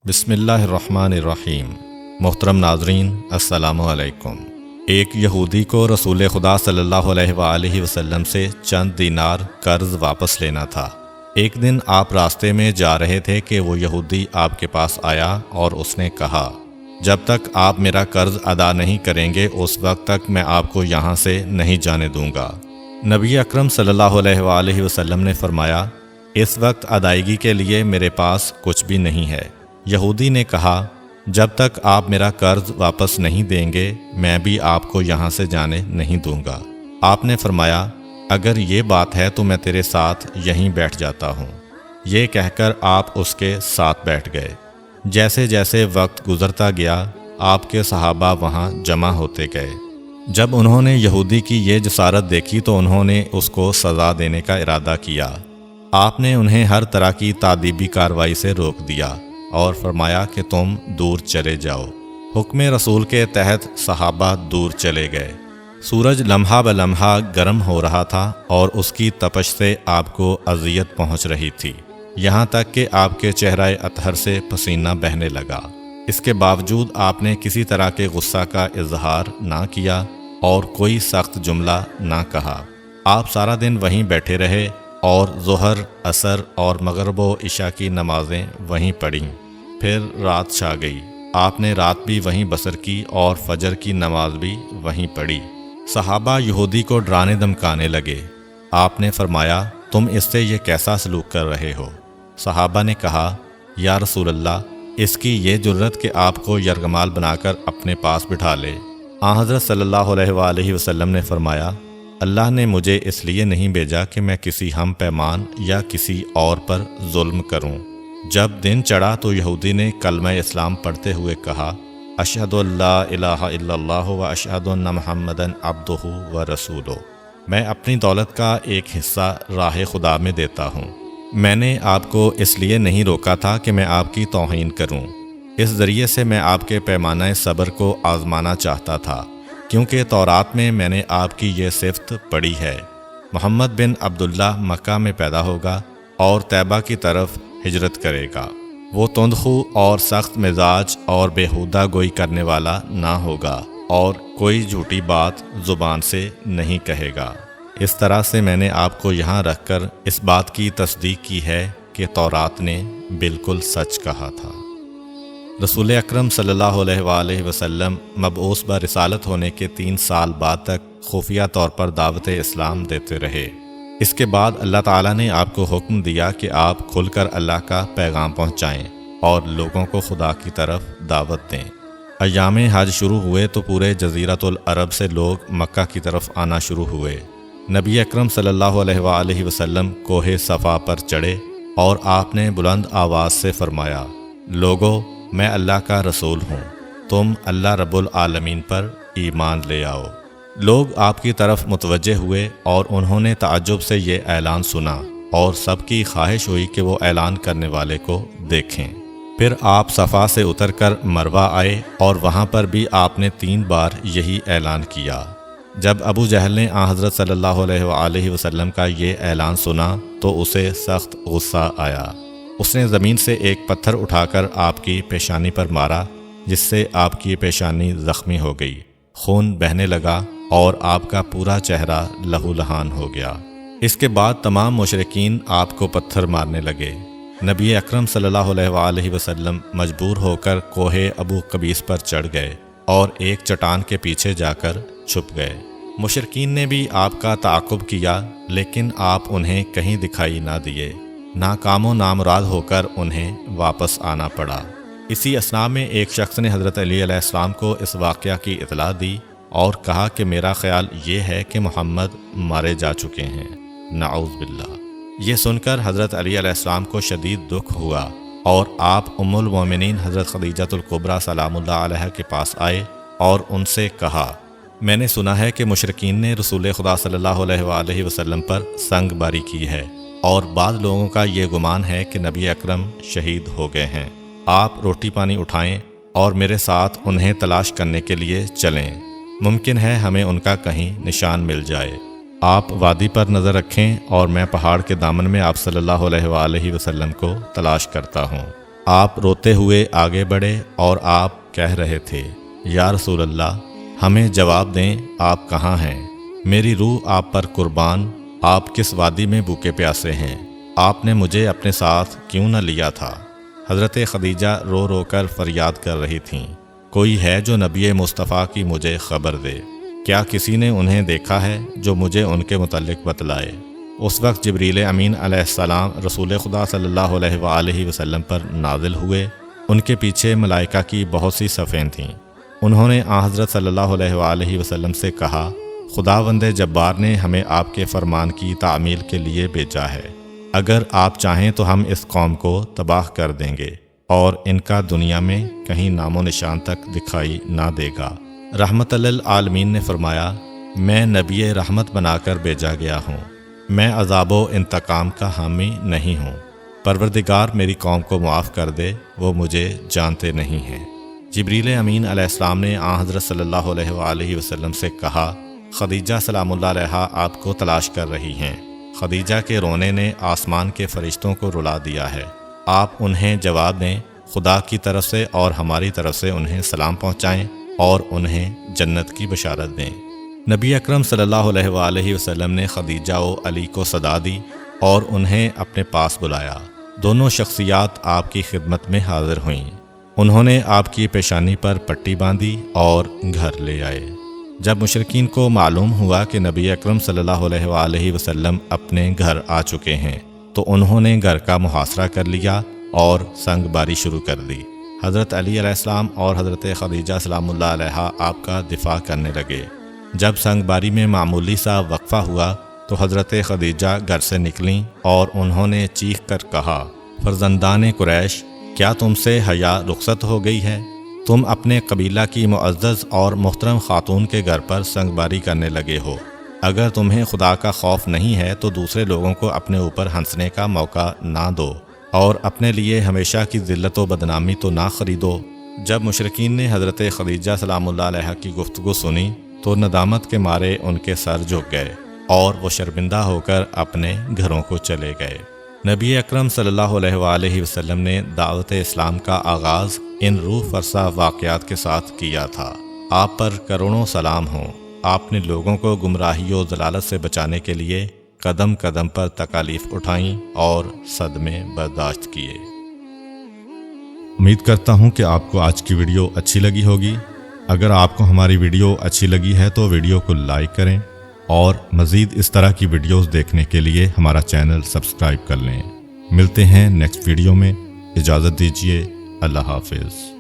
بسم اللہ الرحمن الرحیم۔ محترم ناظرین، السلام علیکم۔ ایک یہودی کو رسول خدا صلی اللہ علیہ وآلہ وسلم سے چند دینار قرض واپس لینا تھا۔ ایک دن آپ راستے میں جا رہے تھے کہ وہ یہودی آپ کے پاس آیا اور اس نے کہا، جب تک آپ میرا قرض ادا نہیں کریں گے اس وقت تک میں آپ کو یہاں سے نہیں جانے دوں گا۔ نبی اکرم صلی اللہ علیہ وآلہ وسلم نے فرمایا، اس وقت ادائیگی کے لیے میرے پاس کچھ بھی نہیں ہے۔ یہودی نے کہا، جب تک آپ میرا قرض واپس نہیں دیں گے میں بھی آپ کو یہاں سے جانے نہیں دوں گا۔ آپ نے فرمایا، اگر یہ بات ہے تو میں تیرے ساتھ یہیں بیٹھ جاتا ہوں۔ یہ کہہ کر آپ اس کے ساتھ بیٹھ گئے۔ جیسے جیسے وقت گزرتا گیا آپ کے صحابہ وہاں جمع ہوتے گئے۔ جب انہوں نے یہودی کی یہ جسارت دیکھی تو انہوں نے اس کو سزا دینے کا ارادہ کیا۔ آپ نے انہیں ہر طرح کی تادیبی کارروائی سے روک دیا اور فرمایا کہ تم دور چلے جاؤ۔ حکم رسول کے تحت صحابہ دور چلے گئے۔ سورج لمحہ بلمحہ گرم ہو رہا تھا اور اس کی تپش سے آپ کو اذیت پہنچ رہی تھی، یہاں تک کہ آپ کے چہرہ اطہر سے پسینہ بہنے لگا۔ اس کے باوجود آپ نے کسی طرح کے غصہ کا اظہار نہ کیا اور کوئی سخت جملہ نہ کہا۔ آپ سارا دن وہیں بیٹھے رہے اور ظہر، عصر اور مغرب و عشاء کی نمازیں وہیں پڑھیں۔ پھر رات چھا گئی۔ آپ نے رات بھی وہیں بسر کی اور فجر کی نماز بھی وہیں پڑھی۔ صحابہ یہودی کو ڈرانے دھمکانے لگے۔ آپ نے فرمایا، تم اس سے یہ کیسا سلوک کر رہے ہو؟ صحابہ نے کہا، یا رسول اللہ، اس کی یہ جرت کہ آپ کو یرغمال بنا کر اپنے پاس بٹھا لے۔ آن حضرت صلی اللہ علیہ وآلہ وسلم نے فرمایا، اللہ نے مجھے اس لیے نہیں بھیجا کہ میں کسی ہم پیمان یا کسی اور پر ظلم کروں۔ جب دن چڑھا تو یہودی نے کلمہ اسلام پڑھتے ہوئے کہا، اشہد ان لا الہ الا اللہ و اشہد ان محمدً عبدہ و رسولہ۔ میں اپنی دولت کا ایک حصہ راہ خدا میں دیتا ہوں۔ میں نے آپ کو اس لیے نہیں روکا تھا کہ میں آپ کی توہین کروں۔ اس ذریعے سے میں آپ کے پیمانہ صبر کو آزمانا چاہتا تھا، کیونکہ تورات میں میں نے آپ کی یہ صفت پڑھی ہے، محمد بن عبداللہ مکہ میں پیدا ہوگا اور طیبہ کی طرف ہجرت کرے گا۔ وہ تندخو اور سخت مزاج اور بیہودہ گوئی کرنے والا نہ ہوگا اور کوئی جھوٹی بات زبان سے نہیں کہے گا۔ اس طرح سے میں نے آپ کو یہاں رکھ کر اس بات کی تصدیق کی ہے کہ تورات نے بالکل سچ کہا تھا۔ رسول اکرم صلی اللہ علیہ وآلہ وسلم مبعوث برسالت ہونے کے 3 سال بعد تک خفیہ طور پر دعوت اسلام دیتے رہے۔ اس کے بعد اللہ تعالیٰ نے آپ کو حکم دیا کہ آپ کھل کر اللہ کا پیغام پہنچائیں اور لوگوں کو خدا کی طرف دعوت دیں۔ ایام حج شروع ہوئے تو پورے جزیرۃ العرب سے لوگ مکہ کی طرف آنا شروع ہوئے۔ نبی اکرم صلی اللہ علیہ وآلہ وسلم کوہ صفا پر چڑھے اور آپ نے بلند آواز سے فرمایا، لوگو، میں اللہ کا رسول ہوں، تم اللہ رب العالمین پر ایمان لے آؤ۔ لوگ آپ کی طرف متوجہ ہوئے اور انہوں نے تعجب سے یہ اعلان سنا اور سب کی خواہش ہوئی کہ وہ اعلان کرنے والے کو دیکھیں۔ پھر آپ صفا سے اتر کر مروہ آئے اور وہاں پر بھی آپ نے 3 بار یہی اعلان کیا۔ جب ابو جہل نے آن حضرت صلی اللہ علیہ وآلہ وسلم کا یہ اعلان سنا تو اسے سخت غصہ آیا۔ اس نے زمین سے ایک پتھر اٹھا کر آپ کی پیشانی پر مارا، جس سے آپ کی پیشانی زخمی ہو گئی، خون بہنے لگا اور آپ کا پورا چہرہ لہو لہان ہو گیا۔ اس کے بعد تمام مشرکین آپ کو پتھر مارنے لگے۔ نبی اکرم صلی اللہ علیہ وآلہ وسلم مجبور ہو کر کوہ ابو قبیس پر چڑھ گئے اور ایک چٹان کے پیچھے جا کر چھپ گئے۔ مشرکین نے بھی آپ کا تعاقب کیا لیکن آپ انہیں کہیں دکھائی نہ دیے۔ ناکام و نامراد ہو کر انہیں واپس آنا پڑا۔ اسی اثناء میں ایک شخص نے حضرت علی علیہ السلام کو اس واقعہ کی اطلاع دی اور کہا کہ میرا خیال یہ ہے کہ محمد مارے جا چکے ہیں، نعوذ باللہ۔ یہ سن کر حضرت علی علیہ السلام کو شدید دکھ ہوا اور آپ ام المومنین حضرت خدیجہ الکبریٰ سلام اللہ علیہ کے پاس آئے اور ان سے کہا، میں نے سنا ہے کہ مشرکین نے رسول خدا صلی اللہ علیہ وآلہ وسلم پر سنگ باری کی ہے اور بعض لوگوں کا یہ گمان ہے کہ نبی اکرم شہید ہو گئے ہیں۔ آپ روٹی پانی اٹھائیں اور میرے ساتھ انہیں تلاش کرنے کے لیے چلیں، ممکن ہے ہمیں ان کا کہیں نشان مل جائے۔ آپ وادی پر نظر رکھیں اور میں پہاڑ کے دامن میں آپ صلی اللہ علیہ وآلہ وسلم کو تلاش کرتا ہوں۔ آپ روتے ہوئے آگے بڑھے اور آپ کہہ رہے تھے، یا رسول اللہ، ہمیں جواب دیں، آپ کہاں ہیں؟ میری روح آپ پر قربان، آپ کس وادی میں بھوکے پیاسے ہیں؟ آپ نے مجھے اپنے ساتھ کیوں نہ لیا تھا؟ حضرت خدیجہ رو رو کر فریاد کر رہی تھیں، کوئی ہے جو نبی مصطفیٰ کی مجھے خبر دے؟ کیا کسی نے انہیں دیکھا ہے جو مجھے ان کے متعلق بتلائے؟ اس وقت جبریل امین علیہ السلام رسول خدا صلی اللہ علیہ وآلہ وسلم پر نازل ہوئے۔ ان کے پیچھے ملائکہ کی بہت سی صفیں تھیں۔ انہوں نے حضرت صلی اللہ علیہ وآلہ وسلم سے کہا، خداوند جبار نے ہمیں آپ کے فرمان کی تعمیل کے لیے بھیجا ہے۔ اگر آپ چاہیں تو ہم اس قوم کو تباہ کر دیں گے اور ان کا دنیا میں کہیں نام و نشان تک دکھائی نہ دے گا۔ رحمت للعالمین نے فرمایا، میں نبی رحمت بنا کر بھیجا گیا ہوں، میں عذاب و انتقام کا حامی نہیں ہوں۔ پروردگار میری قوم کو معاف کر دے، وہ مجھے جانتے نہیں ہیں۔ جبریل امین علیہ السلام نے حضرت صلی اللہ علیہ وآلہ وسلم سے کہا، خدیجہ سلام اللہ علیہا آپ کو تلاش کر رہی ہیں۔ خدیجہ کے رونے نے آسمان کے فرشتوں کو رلا دیا ہے۔ آپ انہیں جواب دیں، خدا کی طرف سے اور ہماری طرف سے انہیں سلام پہنچائیں اور انہیں جنت کی بشارت دیں۔ نبی اکرم صلی اللہ علیہ وآلہ وسلم نے خدیجہ و علی کو صدا دی اور انہیں اپنے پاس بلایا۔ دونوں شخصیات آپ کی خدمت میں حاضر ہوئیں۔ انہوں نے آپ کی پیشانی پر پٹی باندھی اور گھر لے آئے۔ جب مشرکین کو معلوم ہوا کہ نبی اکرم صلی اللہ علیہ وآلہ وسلم اپنے گھر آ چکے ہیں تو انہوں نے گھر کا محاصرہ کر لیا اور سنگ باری شروع کر دی۔ حضرت علی علیہ السلام اور حضرت خدیجہ سلام اللہ علیہا آپ کا دفاع کرنے لگے۔ جب سنگ باری میں معمولی سا وقفہ ہوا تو حضرت خدیجہ گھر سے نکلیں اور انہوں نے چیخ کر کہا، فرزندان قریش، کیا تم سے حیا رخصت ہو گئی ہے؟ تم اپنے قبیلہ کی معزز اور محترم خاتون کے گھر پر سنگ باری کرنے لگے ہو۔ اگر تمہیں خدا کا خوف نہیں ہے تو دوسرے لوگوں کو اپنے اوپر ہنسنے کا موقع نہ دو اور اپنے لیے ہمیشہ کی ذلت و بدنامی تو نہ خریدو۔ جب مشرکین نے حضرت خدیجہ سلام اللہ علیہا کی گفتگو سنی تو ندامت کے مارے ان کے سر جھک گئے اور وہ شرمندہ ہو کر اپنے گھروں کو چلے گئے۔ نبی اکرم صلی اللہ علیہ وآلہ وسلم نے دعوت اسلام کا آغاز ان روح فرسا واقعات کے ساتھ کیا تھا۔ آپ پر کروڑوں سلام ہوں۔ آپ نے لوگوں کو گمراہی و ضلالت سے بچانے کے لیے قدم قدم پر تکالیف اٹھائیں اور صدمے برداشت کیے۔ امید کرتا ہوں کہ آپ کو آج کی ویڈیو اچھی لگی ہوگی۔ اگر آپ کو ہماری ویڈیو اچھی لگی ہے تو ویڈیو کو لائک کریں اور مزید اس طرح کی ویڈیوز دیکھنے کے لیے ہمارا چینل سبسکرائب کر لیں۔ ملتے ہیں نیکسٹ ویڈیو میں، اجازت دیجیے، اللہ حافظ۔